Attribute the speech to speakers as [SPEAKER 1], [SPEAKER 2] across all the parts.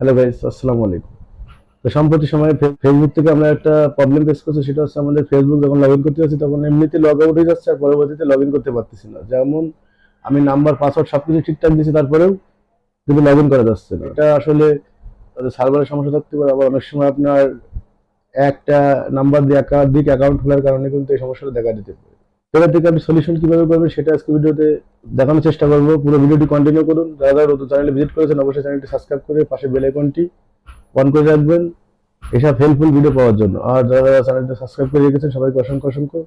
[SPEAKER 1] Hello guys, আসসালামু আলাইকুম। তো সম্প্রতি সময়ে ফেসবুক থেকে আমরা একটা প্রবলেম ফেস করছি, সেটা হচ্ছে আমাদের ফেসবুক যখন লগ ইন করতে যাচ্ছি তখন এমনিতে লগ আউট হয়ে যাচ্ছে আর পরবর্তীতে লগ ইন করতে পারতেছি না। যেমন আমি নাম্বার পাসওয়ার্ড সবকিছু ঠিকঠাক দিয়েছি, তারপরেও কিন্তু লগ ইন করা যাচ্ছে না। এটা আসলে সার্ভারের সমস্যা থাকতে পারে, আবার অনেক সময় আপনার একটা নাম্বার দিয়ে একাধিক অ্যাকাউন্ট খোলার কারণে কিন্তু এই সমস্যাটা দেখা দিতে পারে। এবার থেকে আপনি সলিউশন কিভাবে করবেন সেটা আজকে ভিডিওতে দেখানোর চেষ্টা করবো। পুরো ভিডিওটি কন্টিনিউ করুন। যারা যারা নতুন চ্যানেলে ভিজিট করেছেন অবশ্যই চ্যানেলটি সাবস্ক্রাইব করে পাশে বেল আইকনটি অন করে রাখবেন এসব হেল্পফুল ভিডিও পাওয়ার জন্য। আর যারা যারা চ্যানেলটা সাবস্ক্রাইব করে রেখেছেন সবাইকে অসংখ্য অসংখ্য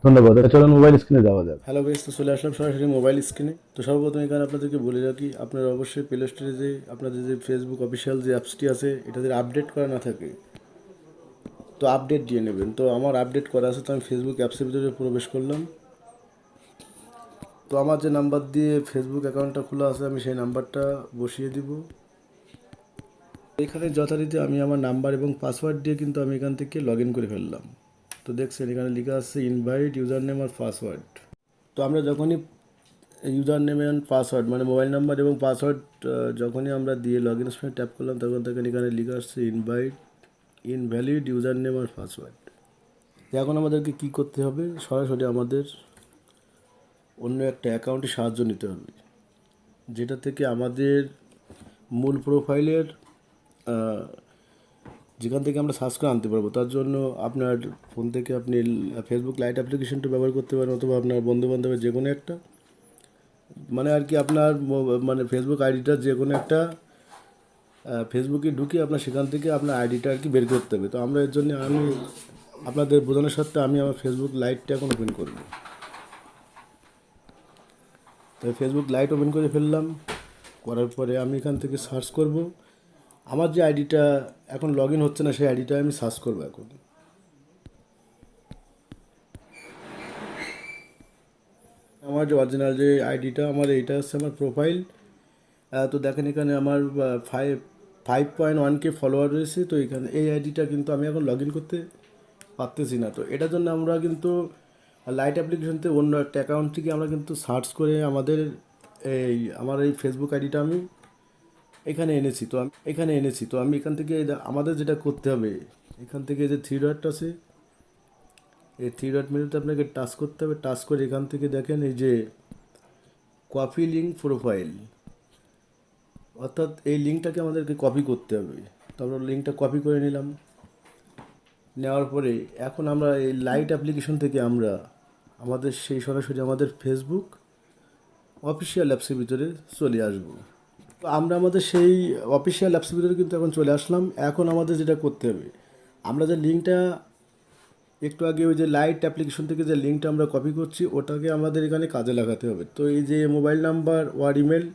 [SPEAKER 1] ধন্যবাদ। চলুন মোবাইল স্ক্রিনে যাওয়া যাবে।
[SPEAKER 2] হ্যালো গাইস, তো চলে আসলাম সরাসরি মোবাইল স্ক্রিনে। তো সর্বপ্রথম এখানে আপনাদেরকে বলে রাখি, আপনারা অবশ্যই প্লে স্টোরে যে আপনাদের যে ফেসবুক অফিসিয়াল যে অ্যাপসটি আছে এটা যদি আপডেট করা না থাকে তো আপডেট দিয়ে নেবেন। তো আমার আপডেট করা আছে, তো আমি ফেসবুক অ্যাপসের ভিতরে প্রবেশ করলাম। তো আমার যে নাম্বার দিয়ে ফেসবুক অ্যাকাউন্টটা খোলা আছে আমি সেই নাম্বারটা বসিয়ে দিব। এখানে যথারীতি আমি আমার নাম্বার এবং পাসওয়ার্ড দিয়ে কিন্তু আমি এখান থেকে লগ ইন করে ফেললাম। তো দেখছেন এখানে লেখা আছে ইনভাইট ইউজার নেম আর পাসওয়ার্ড। তো আমরা যখনই ইউজার নেম অ্যান্ড পাসওয়ার্ড মানে মোবাইল নাম্বার এবং পাসওয়ার্ড যখনই আমরা দিয়ে লগ ইন সময় ট্যাপ করলাম তখন থেকে এখানে লেখা আসছে ইনভাইট ইনভ্যালিড ইউজার নেম আর পাসওয়ার্ড। এখন আমাদেরকে কী করতে হবে, সরাসরি আমাদের অন্য একটা অ্যাকাউন্টে সাহায্য নিতে হবে, যেটা থেকে আমাদের মূল প্রোফাইলের যেখান থেকে আমরা সার্চ করে আনতে পারবো। তার জন্য আপনার ফোন থেকে আপনি ফেসবুক লাইট অ্যাপ্লিকেশনটা ব্যবহার করতে পারেন, অথবা আপনার বন্ধুবান্ধবের যে কোনো একটা মানে আর কি আপনার মানে ফেসবুক আইডিটা যে কোনো একটা ফেসবুকে ঢুকে আপনার সেখান থেকে আপনার আইডিটা আর কি বের করতে হবে। তো আমরা এর জন্য আমি আপনাদের বোঝানোর সত্ত্বে আমি আমার ফেসবুক লাইটটা এখন ওপেন করব। তো ফেসবুক লাইট ওপেন করে ফেললাম। করার পরে আমি এখান থেকে সার্চ করব আমার যে আইডিটা এখন লগ ইন হচ্ছে না সেই আইডিটা আমি সার্চ করবো এখন। আমার যে অরিজিনাল যে আইডিটা আমার এইটা হচ্ছে আমার প্রোফাইল। তো দেখেন এখানে আমার 5.1K ফলোয়ার রয়েছে। তো এখানে এই আইডিটা কিন্তু আমি এখন লগ ইন করতে পারতেছি না। তো এটার জন্য আমরা কিন্তু লাইট অ্যাপ্লিকেশনতে অন্য একটা অ্যাকাউন্ট থেকে আমরা কিন্তু সার্চ করে আমাদের আমার এই ফেসবুক আইডিটা আমি এখানে এনেছি। তো আমি এখান থেকে আমাদের যেটা করতে হবে, এখান থেকে যে থ্রি ডট আছে এই থ্রি ডট মেনুতে আপনাকে টাচ করতে হবে। টাচ করে এখান থেকে দেখেন এই যে কপি লিঙ্ক প্রোফাইল, অর্থাৎ এই লিঙ্কটাকে আমাদেরকে কপি করতে হবে। তো আমরা লিঙ্কটা কপি করে নিলাম। নেওয়ার পরে এখন আমরা এই লাইট অ্যাপ্লিকেশন থেকে আমরা আমাদের সেই সরাসরি আমাদের ফেসবুক অফিসিয়াল অ্যাপসের ভিতরে চলে আসব। তো আমরা আমাদের সেই অফিসিয়াল অ্যাপসের ভিতরে কিন্তু এখন চলে আসলাম। এখন আমাদের যেটা করতে হবে, আমরা যে লিঙ্কটা একটু আগে ওই যে লাইট অ্যাপ্লিকেশন থেকে যে লিঙ্কটা আমরা কপি করছি ওটাকে আমাদের এখানে কাজে লাগাতে হবে। তো এই যে মোবাইল নাম্বার ওয়ার ইমেল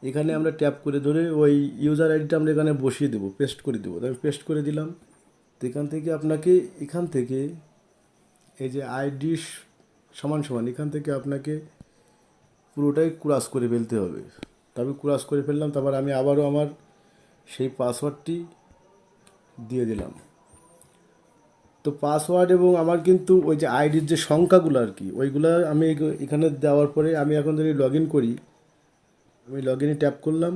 [SPEAKER 2] এখানে আমরা ট্যাপ করে ধরে ওই ইউজার আইডিটা আমরা এখানে বসিয়ে দেবো, পেস্ট করে দেবো। তো আমি পেস্ট করে দিলাম। তো এখান থেকে আপনাকে এখান থেকে এই যে আইডি সমান সমান এখান থেকে আপনাকে পুরোটাই ক্রাস করে ফেলতে হবে। তবে ক্রাস করে ফেললাম, তারপর আমি আবারও আমার সেই পাসওয়ার্ডটি দিয়ে দিলাম। তো পাসওয়ার্ড এবং আমার কিন্তু ওই যে আইডির যে সংখ্যাগুলো আর কি ওইগুলো আমি এখানে দেওয়ার পরে আমি এখন যদি লগ ইন করি, আমি লগ ইনে ট্যাপ করলাম।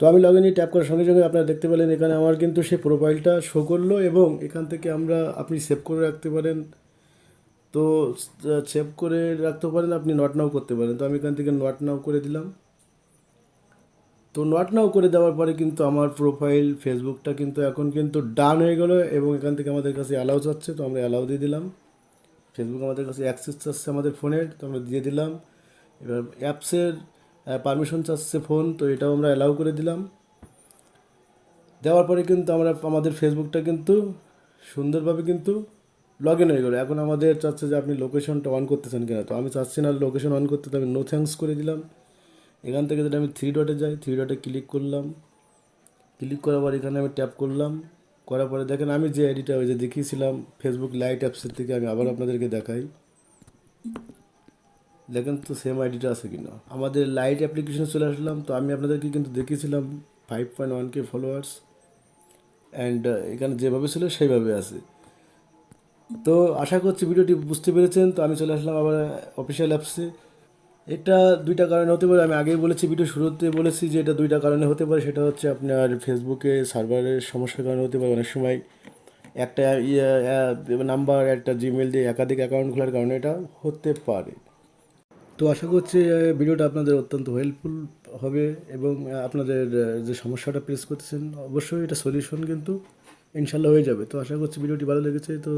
[SPEAKER 2] তো আমি লগ ইনে ট্যাপ করার সঙ্গে সঙ্গে আপনারা দেখতে পেলেন এখানে আমার কিন্তু সেই প্রোফাইলটা শো করলো, এবং এখান থেকে আপনি সেভ করে রাখতে পারেন। তো সেভ করে রাখতে পারেন, আপনি নট নাও করতে পারেন। তো আমি এখান থেকে নট নাও করে দিলাম। তো নট নাও করে দেওয়ার পরে কিন্তু আমার প্রোফাইল ফেসবুকটা কিন্তু এখন কিন্তু ডান হয়ে গেল, এবং এখান থেকে আমাদের কাছে অ্যালাউ চাচ্ছে। তো আমরা অ্যালাউ দিয়ে দিলাম। ফেসবুক আমাদের কাছে অ্যাক্সেস চাচ্ছে আমাদের ফোনের, তো আমরা দিয়ে দিলাম। এবার অ্যাপসের পারমিশন চাচ্ছে ফোন, তো এটাও আমরা অ্যালাউ করে দিলাম। দেওয়ার পরে কিন্তু আমরা আমাদের ফেসবুকটা কিন্তু সুন্দরভাবে কিন্তু লগ ইন হয়ে গেলো। এখন আমাদের চাচ্ছে যে আপনি লোকেশনটা অন করতে চান কিনা, তো আমি চাচ্ছি না লোকেশন অন করতে, তো আমি নো থ্যাঙ্কস করে দিলাম। এখান থেকে যদি আমি থ্রি ডটে যাই, থ্রি ডটে ক্লিক করলাম। ক্লিক করার পর এখানে আমি ট্যাপ করলাম। করার পরে দেখেন আমি যে আইডিটা ওই যে দেখিয়েছিলাম ফেসবুক লাইট অ্যাপসের থেকে, আমি আবার আপনাদেরকে দেখাই। দেখেন তো সেম আইডিটা আছে কিনা। আমাদের লাইট অ্যাপ্লিকেশনে চলে আসলাম। তো আমি আপনাদেরকে কিন্তু দেখিয়েছিলাম 5.1K ফলোয়ার্স, অ্যান্ড এখানে যেভাবে ছিল সেইভাবে আছে। তো আশা করছি ভিডিওটি বুঝতে পেরেছেন। তো আমি চলে আসলাম আবার অফিসিয়াল অ্যাপসে। এটা দুইটা কারণে হতে পারে। আমি আগেই বলেছি, ভিডিও শুরুতে বলেছি যে এটা দুইটা কারণে হতে পারে। সেটা হচ্ছে আপনার ফেসবুকে সার্ভারের সমস্যার কারণে হতে পারে। অনেক সময় একটা নাম্বার, একটা জিমেল দিয়ে একাধিক অ্যাকাউন্ট খোলার কারণে এটা হতে পারে। তো আশা করছি ভিডিওটা আপনাদের অত্যন্ত হেল্পফুল হবে, এবং আপনাদের যে সমস্যাটা ফেস করতেছেন অবশ্যই এটা সলিউশন কিন্তু ইনশাল্লাহ হয়ে যাবে। তো আশা করছি ভিডিওটি ভালো লেগেছে। তো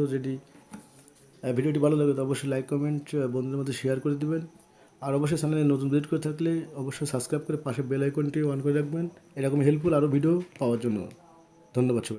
[SPEAKER 2] ভিডিওটি ভালো লাগে তো অবশ্যই লাইক কমেন্ট বন্ধুদের মধ্যে শেয়ার করে দিবেন। আর অবশ্যই চ্যানেলে নতুন ভিজিট করে থাকলে অবশ্যই সাবস্ক্রাইব করে পাশে বেল আইকনটি অন করে রাখবেন এরকম হেল্পফুল আরও ভিডিও পাওয়ার জন্য। ধন্যবাদ সবাই।